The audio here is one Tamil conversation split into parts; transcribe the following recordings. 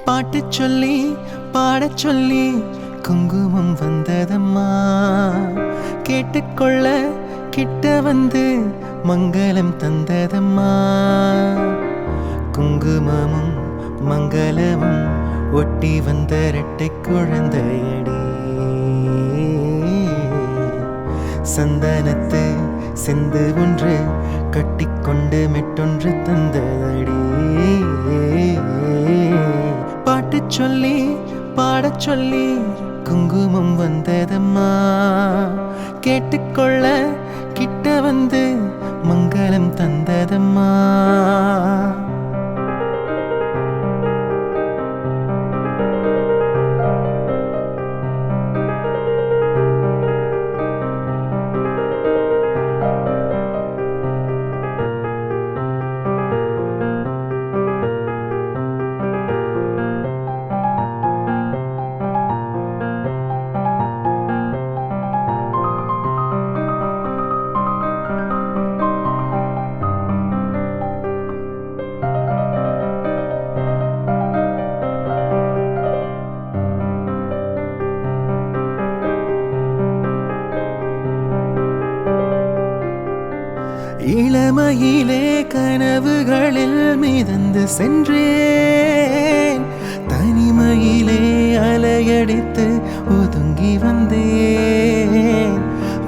பாட்டு சொல்லி பாடச் சொல்லி குங்குமம் வந்ததம்மா. கேட்டுக்கொள்ள கிட்ட வந்து மங்களம் தந்ததம்மா. குங்குமமும் மங்களமும் ஒட்டி வந்த இரட்டை குழந்தையடி. சந்தனத்து சிந்து ஒன்று கட்டிக்கொண்டு மெட்டொன்று தந்ததடி. பாட்டு சொல்லி பாடச் சொல்லி குங்குமம் வந்ததம்மா. கேட்டுக்கொள்ள கிட்ட வந்து மங்களம் தந்ததம்மா. இளமையிலே கனவுகளில் மிதந்து சென்றேன். தனிமையிலே அலையடித்து ஒதுங்கி வந்தேன்.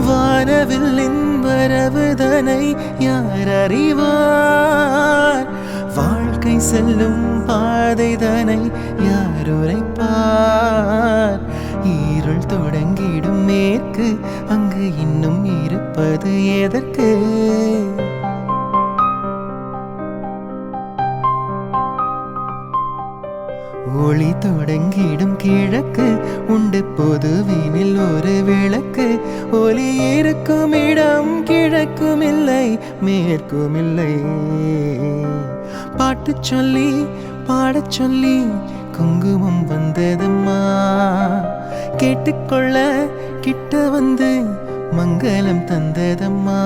வானவில்லின் வரவுதனை யார் அறிவார்? வாழ்க்கை செல்லும் பாதைதனை யார் உரைப்பார்? இருள் தொடங்கிடும் மேற்கு அங்கு இன்னும் இருப்பது எதற்கு? ஒளி தொடங்கிடும் கிழக்கு உண்டு பொதுவினில் ஒரு விளக்கு. ஒளி இருக்கும் இடம் கிழக்கும் இல்லை மேற்கும் இல்லை. பாட்டு சொல்லி பாடச் சொல்லி குங்குமம் வந்ததம்மா. கேட்டுக்கொள்ள கிட்ட வந்து மங்களம் தந்ததம்மா.